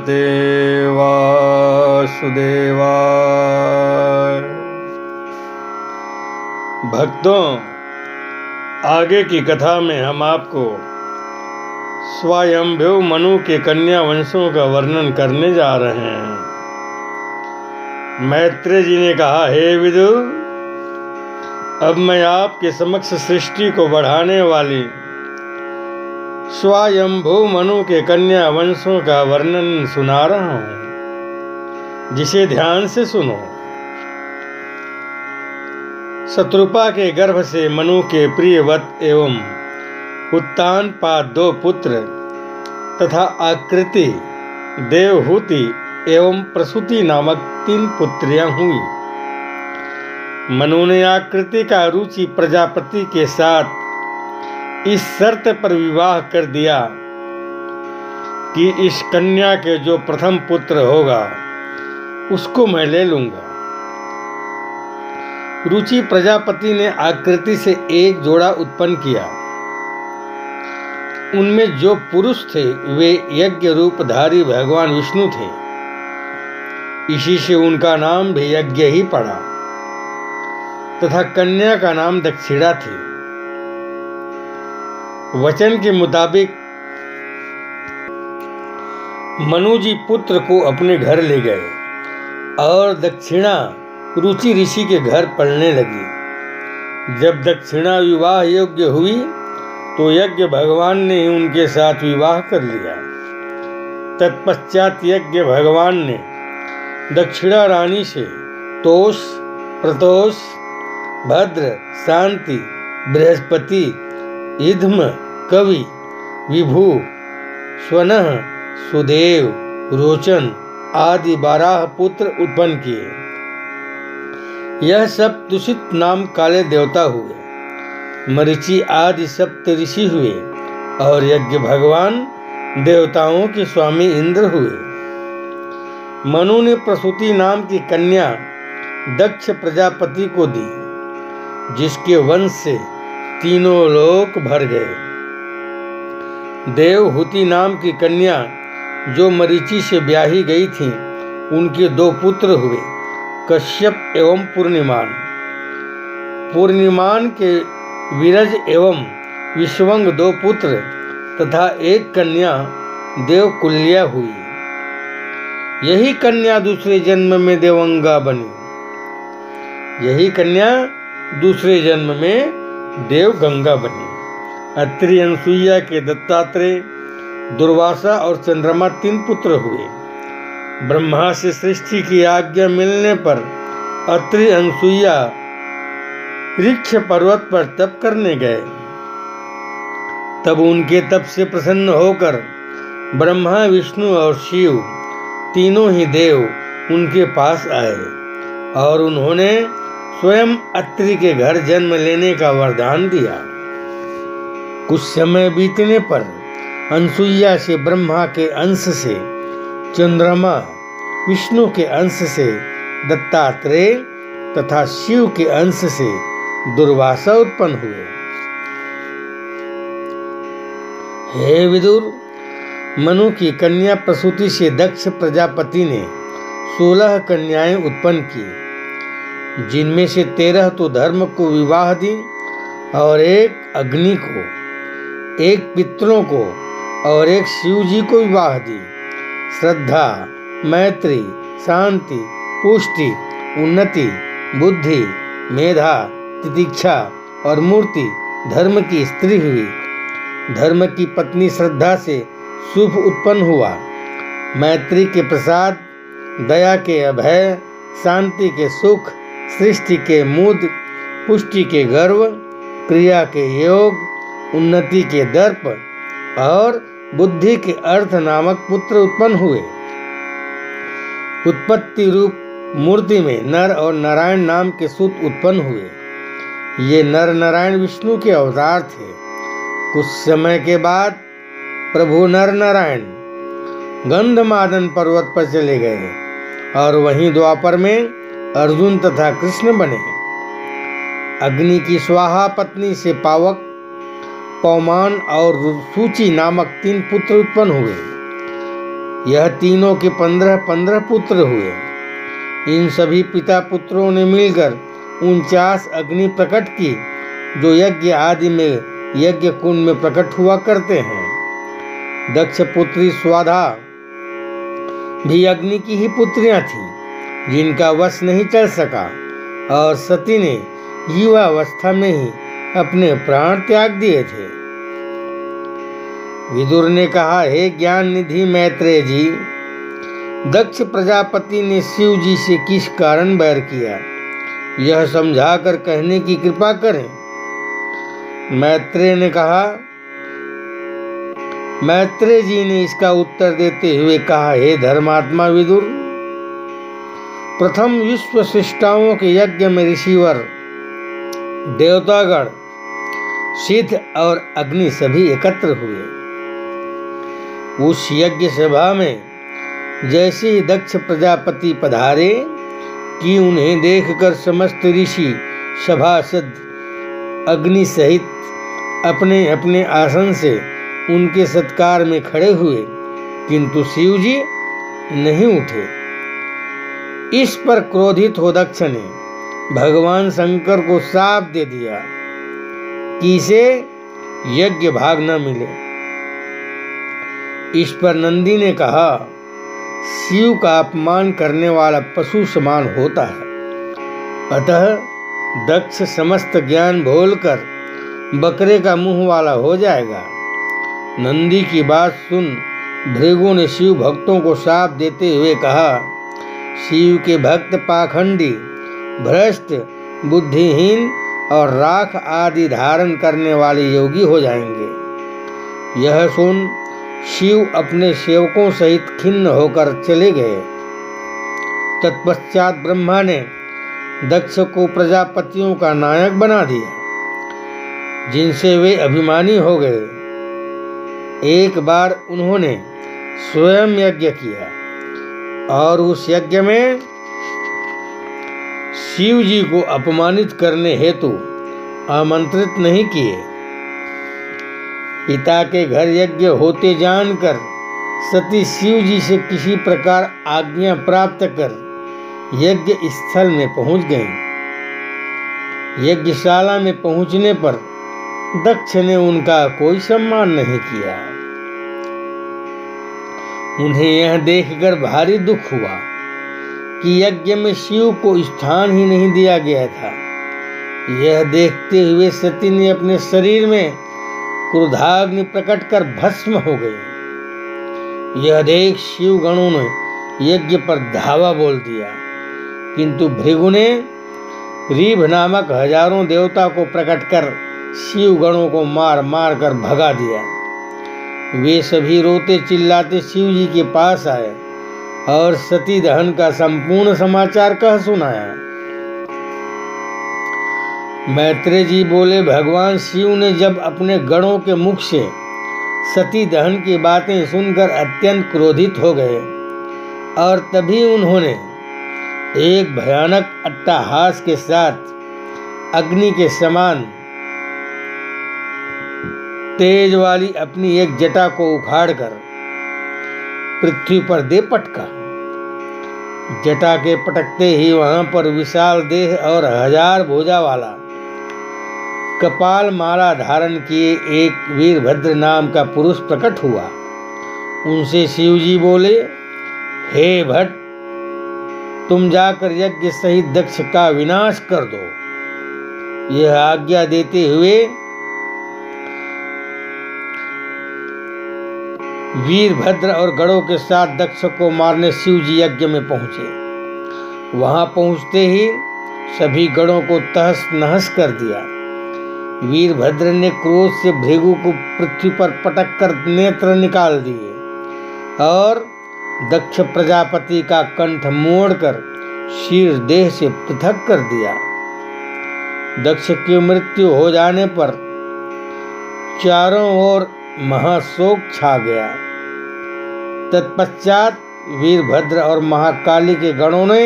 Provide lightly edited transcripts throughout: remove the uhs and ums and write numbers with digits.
भगवते वासुदेवाय। भक्तों, आगे की कथा में हम आपको स्वयंभू मनु के कन्या वंशों का वर्णन करने जा रहे हैं। मैत्रेय जी ने कहा, हे विदुर, अब मैं आपके समक्ष सृष्टि को बढ़ाने वाली स्वयंभू मनु के कन्या वंशों का वर्णन सुना रहा हूं, जिसे ध्यान से सुनो। शत्रुपा के गर्भ से मनु के प्रियवत एवं उत्तानपाद 2 पुत्र तथा आकृति, देवहूति एवं प्रसूति नामक 3 पुत्रियां हुई। मनु ने आकृति का रुचि प्रजापति के साथ इस शर्त पर विवाह कर दिया कि इस कन्या के जो प्रथम पुत्र होगा उसको मैं ले लूंगा। रुचि प्रजापति ने आकृति से एक जोड़ा उत्पन्न किया। उनमें जो पुरुष थे वे यज्ञ रूपधारी भगवान विष्णु थे। इसी से उनका नाम भी यज्ञ ही पड़ा तथा कन्या का नाम दक्षिणा थी। वचन के मुताबिक मनु जी पुत्र को अपने घर ले गए और दक्षिणा रुचि ऋषि के घर पढ़ने लगी। जब दक्षिणा विवाह योग्य हुई तो यज्ञ भगवान ने ही उनके साथ विवाह कर लिया। तत्पश्चात यज्ञ भगवान ने दक्षिणा रानी से तोष, प्रतोष, भद्र, शांति, बृहस्पति, इध्म, कवि, विभु, स्वनः, सुदेव, रोचन आदि 12 पुत्र उत्पन्न किए। यह सब दूषित नाम काले देवता हुए। मरीचि आदि सप्त ऋषि हुए और यज्ञ भगवान देवताओं के स्वामी इंद्र हुए। मनु ने प्रसूति नाम की कन्या दक्ष प्रजापति को दी, जिसके वंश से तीनों लोक भर गए। देवहूति नाम की कन्या जो मरीचि से ब्याही गई थी, उनके 2 पुत्र हुए, कश्यप एवं पूर्णिमान। पूर्णिमान के विरज एवं विश्वंग 2 पुत्र तथा एक कन्या देवकुल्या हुई। यही कन्या दूसरे जन्म में देवंगा बनी। यही कन्या दूसरे जन्म में देवगंगा बनी। अत्रि अनसुईया के दत्तात्रेय, दुर्वासा और चंद्रमा 3 पुत्र हुए। ब्रह्मा से सृष्टि की आज्ञा मिलने पर अत्रि अनसुईया ऋक्ष पर्वत पर तप करने गए। तब उनके तप से प्रसन्न होकर ब्रह्मा, विष्णु और शिव तीनों ही देव उनके पास आए और उन्होंने स्वयं अत्रि के घर जन्म लेने का वरदान दिया। कुछ समय बीतने पर अनसुईया से ब्रह्मा के अंश से चंद्रमा, विष्णु के अंश से दत्तात्रेय तथा शिव के अंश से दुर्वासा उत्पन्न हुए। हे विदुर, मनु की कन्या प्रसूति से दक्ष प्रजापति ने 16 कन्याएं उत्पन्न की, जिनमें से 13 तो धर्म को विवाह दी और एक अग्नि को, एक पितरों को और एक शिव जी को विवाह दी। श्रद्धा, मैत्री, शांति, पुष्टि, उन्नति, बुद्धि, मेधा, तितिक्षा और मूर्ति धर्म की स्त्री हुई। धर्म की पत्नी श्रद्धा से शुभ उत्पन्न हुआ। मैत्री के प्रसाद, दया के अभय, शांति के सुख, सृष्टि के मुद, पुष्टि के गर्व, क्रिया के योग, उन्नति के दर्प और बुद्धि के अर्थ नामक पुत्र उत्पन्न हुए। उत्पत्ति रूप मूर्ति में नर और नारायण नाम के सूत उत्पन्न हुए। ये नर नारायण विष्णु के अवतार थे। कुछ समय के बाद प्रभु नर नारायण गंधमादन पर्वत पर चले गए और वहीं द्वापर में अर्जुन तथा कृष्ण बने। अग्नि की स्वाहा पत्नी से पावक, पौमान और सूची नामक 3 पुत्र उत्पन्न हुए। यह तीनों के 15-15 पुत्र हुए। इन सभी पिता पुत्रों ने मिलकर 49 अग्नि प्रकट की, जो यज्ञ आदि में यज्ञ कुंड में प्रकट हुआ करते हैं। दक्ष पुत्री स्वाधा भी अग्नि की ही पुत्रियां थीं, जिनका वश नहीं चल सका, और सती ने युवावस्था में ही अपने प्राण त्याग दिए थे। विदुर ने कहा, हे ज्ञान निधि मैत्रेय जी, दक्ष प्रजापति ने शिव जी से किस कारण बैर किया, यह समझाकर कहने की कृपा करें। मैत्रेय ने कहा, मैत्रेय जी ने इसका उत्तर देते हुए कहा, हे धर्मात्मा विदुर, प्रथम विश्व सृष्टाओं के यज्ञ में ऋषिवर, देवतागण, सिद्ध और अग्नि सभी एकत्र हुए। उस यज्ञ सभा में जैसे ही दक्ष प्रजापति पधारे कि उन्हें देखकर समस्त ऋषि सभासद अग्नि सहित अपने अपने आसन से उनके सत्कार में खड़े हुए, किंतु शिव जी नहीं उठे। इस पर क्रोधित हो दक्ष ने भगवान शंकर को शाप दे दिया कि इसे यज्ञ भाग न मिले। इस पर नंदी ने कहा, शिव का अपमान करने वाला पशु समान होता है, अतः दक्ष समस्त ज्ञान भूलकर बकरे का मुंह वाला हो जाएगा। नंदी की बात सुन भृगु ने शिव भक्तों को शाप देते हुए कहा, शिव के भक्त पाखंडी, भ्रष्ट, बुद्धिहीन और राख आदि धारण करने वाले योगी हो जाएंगे। यह सुन शिव अपने सेवकों सहित खिन्न होकर चले गए। तत्पश्चात ब्रह्मा ने दक्ष को प्रजापतियों का नायक बना दिया, जिनसे वे अभिमानी हो गए। एक बार उन्होंने स्वयं यज्ञ किया और उस यज्ञ में शिव जी को अपमानित करने हेतु आमंत्रित नहीं किए। पिता के घर यज्ञ होते जानकर सती शिव जी से किसी प्रकार आज्ञा प्राप्त कर यज्ञ स्थल में पहुंच गईं। यज्ञशाला में पहुंचने पर दक्ष ने उनका कोई सम्मान नहीं किया। उन्हें यह देखकर भारी दुख हुआ कि यज्ञ में शिव को स्थान ही नहीं दिया गया था। यह देखते हुए सती ने अपने शरीर में क्रोधाग्नि प्रकट कर भस्म हो गई। यह देख शिव गणों ने यज्ञ पर धावा बोल दिया, किंतु भृगु ने रीभ नामक हजारों देवता को प्रकट कर शिव गणों को मार मार कर भगा दिया। वे सभी रोते चिल्लाते शिव जी के पास आए और सती दहन का संपूर्ण समाचार कह सुनाया। मैत्रेय जी बोले, भगवान शिव ने जब अपने गणों के मुख से सती दहन की बातें सुनकर अत्यंत क्रोधित हो गए और तभी उन्होंने एक भयानक अट्टहास के साथ अग्नि के समान तेज वाली अपनी एक जटा को उखाड़कर पृथ्वी पर दे पटका। जटा के पटकते ही वहां पर विशाल देह और 1000 भुजा वाला कपाल माला धारण किए एक वीरभद्र नाम का पुरुष प्रकट हुआ। उनसे शिव जी बोले, हे भट्ट, तुम जाकर यज्ञ सहित दक्ष का विनाश कर दो। यह आज्ञा देते हुए वीरभद्र और गणों के साथ दक्ष को मारने शिव जी यज्ञ में पहुंचे। वहां पहुंचते ही सभी गणों को तहस नहस कर दिया। वीरभद्र ने क्रोध से भृगु को पृथ्वी पर पटक कर नेत्र निकाल दिए और दक्ष प्रजापति का कंठ मोड़कर शीर देह से पृथक कर दिया। दक्ष की मृत्यु हो जाने पर चारों ओर महाशोक छा गया। तत्पश्चात वीरभद्र और महाकाली के गणों ने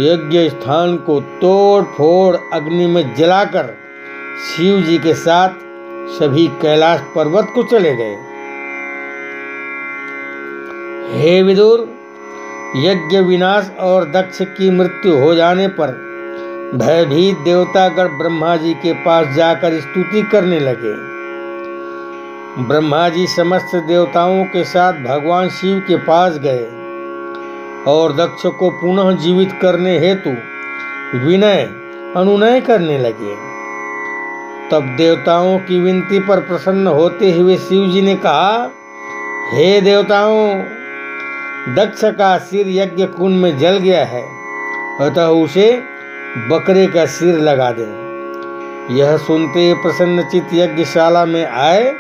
यज्ञ स्थान को तोड़ फोड़ अग्नि में जलाकर शिव जी के साथ सभी कैलाश पर्वत को चले गए। हे विदुर, यज्ञ विनाश और दक्ष की मृत्यु हो जाने पर भयभीत देवतागण ब्रह्मा जी के पास जाकर स्तुति करने लगे। ब्रह्मा जी समस्त देवताओं के साथ भगवान शिव के पास गए और दक्ष को पुनः जीवित करने हेतु विनय अनुनय करने लगे। तब देवताओं की विनती पर प्रसन्न होते हुए शिव जी ने कहा, हे देवताओं, दक्ष का सिर यज्ञ कुंड में जल गया है, अतः उसे बकरे का सिर लगा दें। यह सुनते प्रसन्नचित्त यज्ञशाला में आए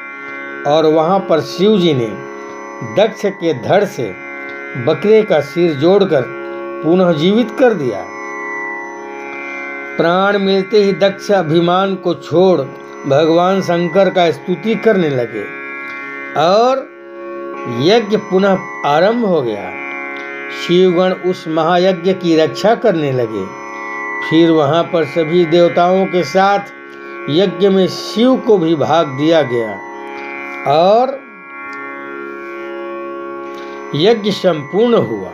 और वहां पर शिव जी ने दक्ष के धड़ से बकरे का सिर जोड़कर पुनः जीवित कर दिया। प्राण मिलते ही दक्ष अभिमान को छोड़ भगवान शंकर का स्तुति करने लगे और यज्ञ पुनः आरंभ हो गया। शिवगण उस महायज्ञ की रक्षा करने लगे। फिर वहां पर सभी देवताओं के साथ यज्ञ में शिव को भी भाग दिया गया और यज्ञ संपूर्ण हुआ।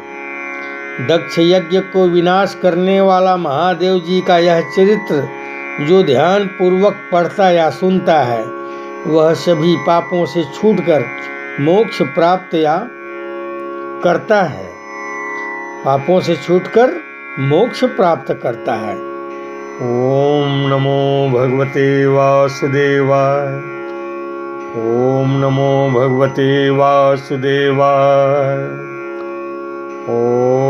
दक्ष यज्ञ को विनाश करने वाला महादेव जी का यह चरित्र जो ध्यान पूर्वक पढ़ता या सुनता है, वह सभी पापों से छूटकर मोक्ष प्राप्त या करता है, पापों से छूटकर मोक्ष प्राप्त करता है। ओम नमो भगवते वासुदेवाय। ओम नमो भगवते वासुदेवाय। ओम